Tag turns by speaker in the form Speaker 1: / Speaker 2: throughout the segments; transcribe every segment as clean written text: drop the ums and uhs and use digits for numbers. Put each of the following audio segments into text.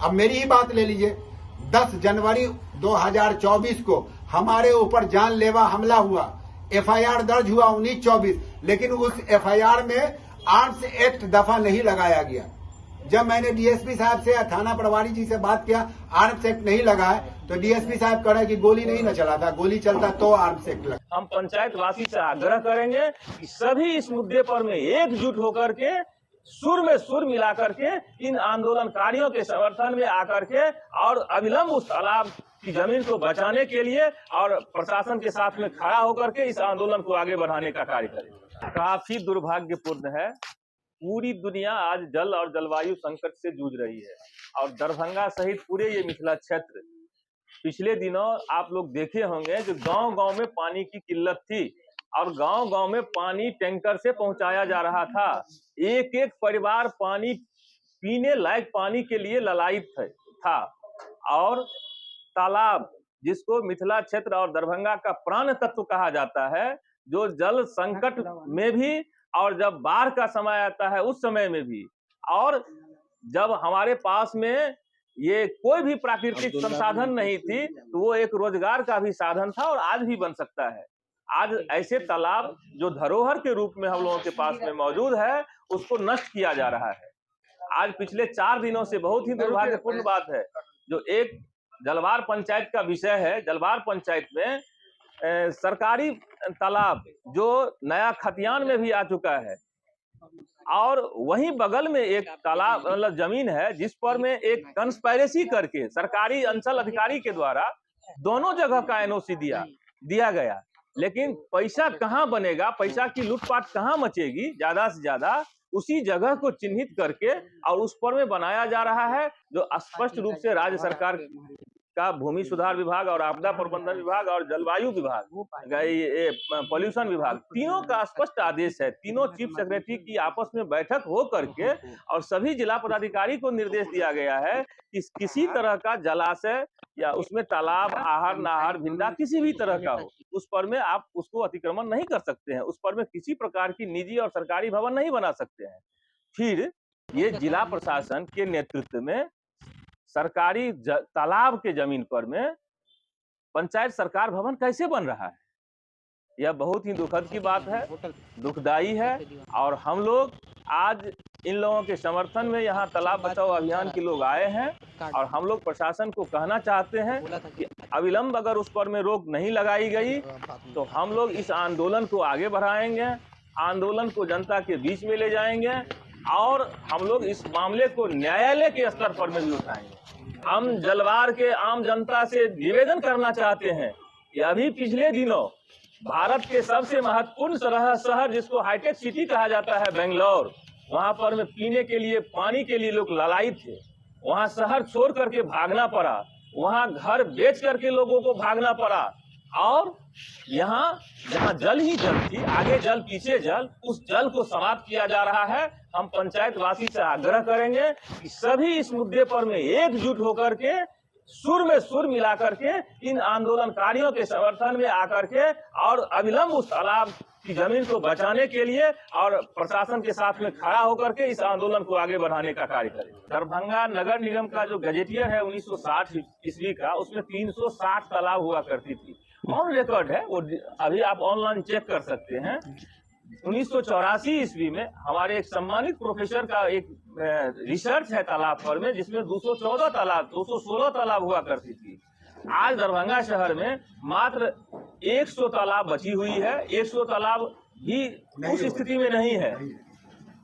Speaker 1: अब मेरी ही बात ले लीजिए, 10 जनवरी 2024 को हमारे ऊपर जानलेवा हमला हुआ, एफआईआर दर्ज हुआ 19-24, लेकिन उस एफआईआर में आर्म्स एक्ट दफा नहीं लगाया गया। जब मैंने डीएसपी साहब से या थाना प्रभारी जी से बात किया, आर्म्स एक्ट नहीं लगा है, तो डीएसपी साहब कह रहे हैं कि गोली नहीं न चला था, गोली चलता तो आर्म्स एक्ट लगा।
Speaker 2: हम पंचायत वासी से आग्रह करेंगे कि सभी इस मुद्दे पर में एकजुट होकर के सुर में सुर मिला करके इन आंदोलनकारियों के समर्थन में आकर के और अविलंब उस तालाब की जमीन को बचाने के लिए और प्रशासन के साथ में खड़ा होकर के इस आंदोलन को आगे बढ़ाने का कार्य करें। काफी दुर्भाग्यपूर्ण है, पूरी दुनिया आज जल और जलवायु संकट से जूझ रही है और दरभंगा सहित पूरे ये मिथिला क्षेत्र, पिछले दिनों आप लोग देखे होंगे जो गांव-गांव में पानी की किल्लत थी और गांव-गांव में पानी टैंकर से पहुंचाया जा रहा था। एक एक परिवार पानी पीने लायक पानी के लिए ललायित था और तालाब, जिसको मिथिला क्षेत्र और दरभंगा का प्राण तत्व कहा जाता है, जो जल संकट में भी और जब बाढ़ का समय आता है उस समय में भी, और जब हमारे पास में ये कोई भी प्राकृतिक संसाधन नहीं थी तो वो एक रोजगार का भी साधन था और आज भी बन सकता है। आज ऐसे तालाब जो धरोहर के रूप में हम लोगों के पास में मौजूद है, उसको नष्ट किया जा रहा है। आज पिछले 4 दिनों से बहुत ही दुर्भाग्यपूर्ण बात है, जो एक जलवार पंचायत का विषय है। जलवार पंचायत में सरकारी तालाब जो नया खतियान में भी आ चुका है और वहीं बगल में एक तालाब मतलब जमीन है जिस पर में एक कंस्पायरेसी करके सरकारी अंचल अधिकारी के द्वारा दोनों जगह का एनओसी दिया गया, लेकिन पैसा कहां बनेगा, पैसा की लूटपाट कहां मचेगी, ज्यादा से ज्यादा उसी जगह को चिन्हित करके और उस पर में बनाया जा रहा है, जो स्पष्ट रूप से राज्य सरकार का भूमि सुधार विभाग और आपदा प्रबंधन विभाग और जलवायु विभाग, पॉल्यूशन विभाग, तीनों का स्पष्ट आदेश है। तीनों चीफ सेक्रेटरी की आपस में बैठक हो करके और सभी जिला पदाधिकारी को निर्देश दिया गया है कि किसी तरह का जलाशय या उसमें तालाब, आहर, नाहर, भिंडा किसी भी तरह का हो, उस पर में आप उसको अतिक्रमण नहीं कर सकते हैं, उस पर में किसी प्रकार की निजी और सरकारी भवन नहीं बना सकते हैं। फिर ये जिला प्रशासन के नेतृत्व में सरकारी तालाब के जमीन पर में पंचायत सरकार भवन कैसे बन रहा है, यह बहुत ही दुखद की बात है, दुखदाई है। और हम लोग आज इन लोगों के समर्थन में यहाँ तालाब बचाओ अभियान के लोग आए हैं और हम लोग प्रशासन को कहना चाहते हैं कि अविलंब अगर उस पर में रोक नहीं लगाई गई तो हम लोग इस आंदोलन को आगे बढ़ाएंगे, आंदोलन को जनता के बीच में ले जाएंगे और हम लोग इस मामले को न्यायालय के स्तर पर में भी उठाएंगे। हम जलवार के आम जनता से निवेदन करना चाहते हैं कि अभी पिछले दिनों भारत के सबसे महत्वपूर्ण शहर जिसको हाईटेक सिटी कहा जाता है बेंगलोर, वहां पर में पीने के लिए पानी के लिए लोग ललायित थे, वहां शहर छोड़ करके भागना पड़ा, वहां घर बेच करके लोगों को भागना पड़ा और यहाँ जहाँ जल ही जल थी, आगे जल पीछे जल, उस जल को समाप्त किया जा रहा है। हम पंचायत वासी से आग्रह करेंगे कि सभी इस मुद्दे पर में एकजुट होकर के सुर में सुर मिला करके इन आंदोलनकारियों के समर्थन में आकर के और अविलंब उस तालाब की जमीन को बचाने के लिए और प्रशासन के साथ में खड़ा होकर के इस आंदोलन को आगे बढ़ाने का कार्य करें। दरभंगा नगर निगम का जो गजेटियर है 1960 ईस्वी का, उसमें 360 तालाब हुआ करती थी, ऑन रिकॉर्ड है वो, अभी आप ऑनलाइन चेक कर सकते हैं। 1984 ईस्वी में हमारे एक सम्मानित प्रोफेसर का एक रिसर्च है तालाब पर में, जिसमें 216 तालाब हुआ करती थी। आज दरभंगा शहर में मात्र 100 तालाब बची हुई है, 100 तालाब भी उस स्थिति में नहीं है।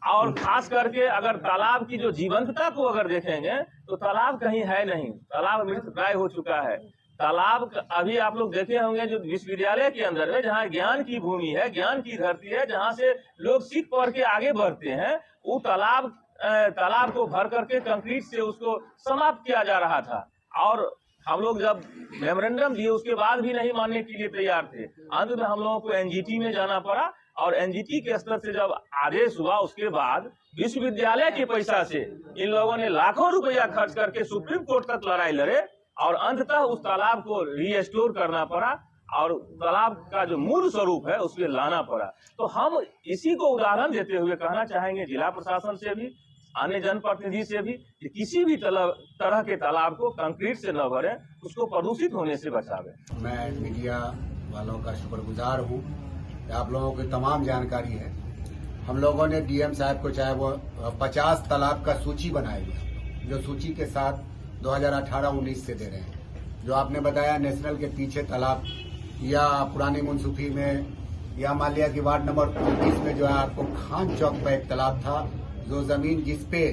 Speaker 2: और खास करके अगर तालाब की जो जीवंतता को अगर देखेंगे तो तालाब कहीं है नहीं, तालाब मृतप्राय हो चुका है। तालाब अभी आप लोग देखे होंगे जो विश्वविद्यालय के अंदर में, जहाँ ज्ञान की भूमि है, ज्ञान की धरती है, जहाँ से लोग सीख पढ़ के आगे बढ़ते हैं, वो तालाब को भर करके कंक्रीट से उसको समाप्त किया जा रहा था। और हम लोग जब मेमोरेंडम दिए उसके बाद भी नहीं मानने के लिए तैयार थे। अंत में हम लोगों को एनजीटी में जाना पड़ा और एनजीटी के स्तर से जब आदेश हुआ उसके बाद विश्वविद्यालय के पैसा से इन लोगों ने लाखों रुपया खर्च करके सुप्रीम कोर्ट तक लड़ाई लड़े और अंततः उस तालाब को रीस्टोर करना पड़ा और तालाब का जो मूल स्वरूप है उसमें लाना पड़ा। तो हम इसी को उदाहरण देते हुए कहना चाहेंगे जिला प्रशासन से भी, अन्य जनप्रतिनिधि से भी कि किसी भी तरह के तालाब को कंक्रीट से न भरें, उसको प्रदूषित होने से बचावें।
Speaker 1: मैं मीडिया वालों का शुक्रगुजार हूँ। आप लोगों को तमाम जानकारी है। हम लोगों ने डीएम साहब को चाहे वो 50 तालाब का सूची बनाई है, जो सूची के साथ 2018-19 से दे रहे हैं। जो आपने बताया नेशनल के पीछे तालाब या पुरानी मुंसूफी में या मान लिया कि वार्ड नंबर 29 में जो है आपको खान चौक पर एक तालाब था, जो जमीन जिसपे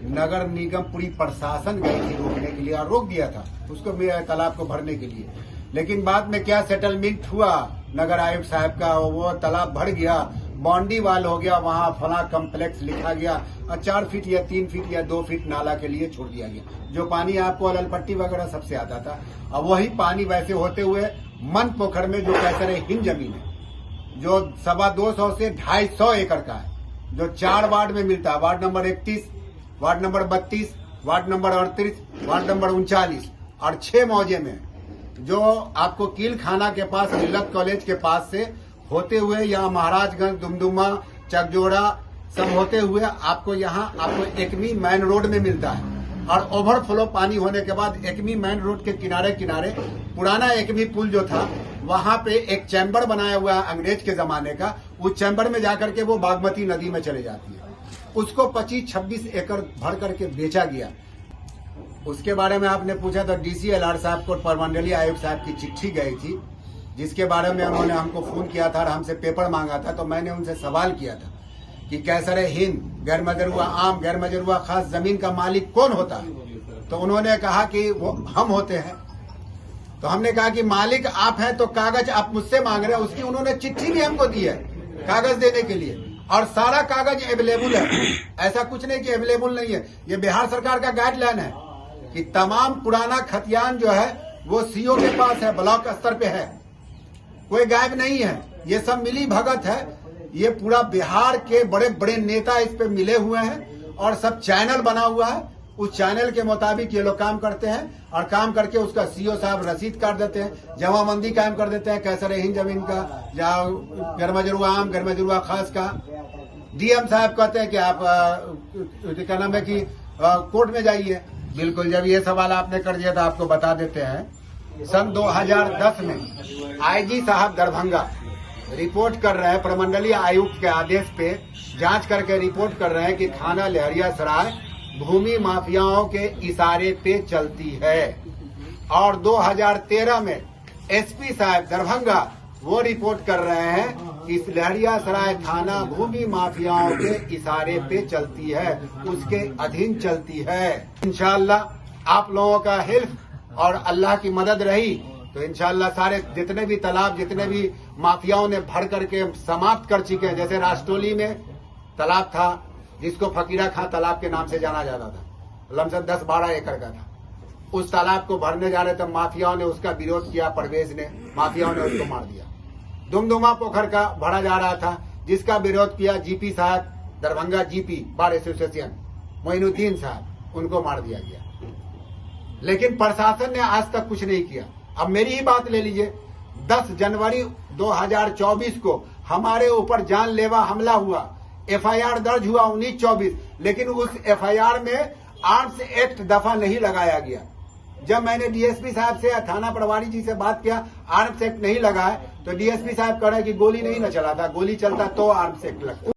Speaker 1: नगर निगम पूरी प्रशासन गई थी रोकने के लिए और रोक दिया था उसको तालाब को भरने के लिए। लेकिन बाद में क्या सेटलमेंट हुआ नगर आयुक्त साहब का, वो तालाब भर गया, बाउंड्री वाल हो गया, वहाँ फला कम्प्लेक्स लिखा गया और 4 फीट या 3 फीट या 2 फीट नाला के लिए छोड़ दिया गया। जो पानी आपको अलपट्टी वगैरह सबसे आता था, अब वही पानी वैसे होते हुए मन पोखर में जो कैसर हिंद जमीन है, जो 250 से 250 एकड़ का है, जो 4 वार्ड में मिलता है, ward number 31, ward number 32, ward number 38, ward number 39 और 6 मौजे में, जो आपको कील खाना के पास मिल्लत कॉलेज के पास से होते हुए यहाँ महाराजगंज, दुमदुमा, चकजोड़ा सब होते हुए आपको यहाँ आपको एकमी मेन रोड में मिलता है। और ओवरफ्लो पानी होने के बाद एकमी मेन रोड के किनारे किनारे पुराना एकमी पुल जो था, वहां पे एक चैम्बर बनाया हुआ है अंग्रेज के जमाने का, उस चैम्बर में जाकर के वो बागमती नदी में चले जाती है। उसको 25-26 एकड़ भर करके बेचा गया। उसके बारे में आपने पूछा तो DCLR साहब को परमंडलीय आयुक्त साहब की चिट्ठी गई थी, जिसके बारे में उन्होंने हमको फोन किया था और हमसे पेपर मांगा था। तो मैंने उनसे सवाल किया था कि कैसर हिंद गैर मजरूआ आम गैर मजरूआ खास जमीन का मालिक कौन होता है, तो उन्होंने कहा कि वो हम होते हैं। तो हमने कहा कि मालिक आप हैं तो कागज आप मुझसे मांग रहे हैं, उसकी उन्होंने चिट्ठी भी हमको दी है कागज देने के लिए और सारा कागज अवेलेबल है। ऐसा कुछ नहीं कि अवेलेबल नहीं है, ये बिहार सरकार का गाइडलाइन है कि तमाम पुराना खतियान जो है वो सीओ के पास है, ब्लॉक स्तर पे है, कोई गायब नहीं है। ये सब मिली भगत है, ये पूरा बिहार के बड़े बड़े नेता इस पे मिले हुए हैं और सब चैनल बना हुआ है। उस चैनल के मुताबिक ये लोग काम करते हैं और काम करके उसका सीओ साहब रसीद काट देते हैं, जमाबंदी कायम कर देते हैं कैसर हिंद जमीन का या गैर मजरूआ आम गैर मजरूआ खास का। डीएम साहब कहते हैं कि आप क्या नाम है कि कोर्ट में जाइए। बिल्कुल, जब ये सवाल आपने कर दिया तो आपको बता देते हैं। सन 2010 में आईजी साहब दरभंगा रिपोर्ट कर रहे हैं, प्रमंडलीय आयुक्त के आदेश पे जांच करके रिपोर्ट कर रहे हैं कि थाना लहरियासराय भूमि माफियाओं के इशारे पे चलती है। और 2013 में एसपी साहब दरभंगा वो रिपोर्ट कर रहे हैं कि इस लहरियासराय थाना भूमि माफियाओं के इशारे पे चलती है, उसके अधीन चलती है। इंशाअल्लाह आप लोगों का हेल्प और अल्लाह की मदद रही तो इंशाअल्लाह सारे जितने भी तालाब जितने भी माफियाओं ने भर करके समाप्त कर चुके हैं। जैसे राष्ट्रोली में तालाब था जिसको फकीरा खां तालाब के नाम से जाना जाता था, लमसम 10-12 एकड़ का था। उस तालाब को भरने जा रहे थे, माफियाओं ने उसका विरोध किया, परवेज ने, माफियाओं ने उसको मार दिया। दुमदुमा पोखर का भरा जा रहा था, जिसका विरोध किया जीपी साहब Darbhanga, GP bar association Moinuddin साहब, उनको मार दिया गया। लेकिन प्रशासन ने आज तक कुछ नहीं किया। अब मेरी ही बात ले लीजिए, 10 जनवरी 2024 को हमारे ऊपर जानलेवा हमला हुआ, FIR दर्ज हुआ 19-24, लेकिन उस FIR में आर्म्स एक्ट दफा नहीं लगाया गया। जब मैंने DSP साहब से थाना प्रभारी जी से बात किया, आर्म्स एक्ट नहीं लगा है, तो DSP साहब कह रहे हैं कि गोली नहीं न चला था, गोली चलता तो आर्म्स एक्ट लगता।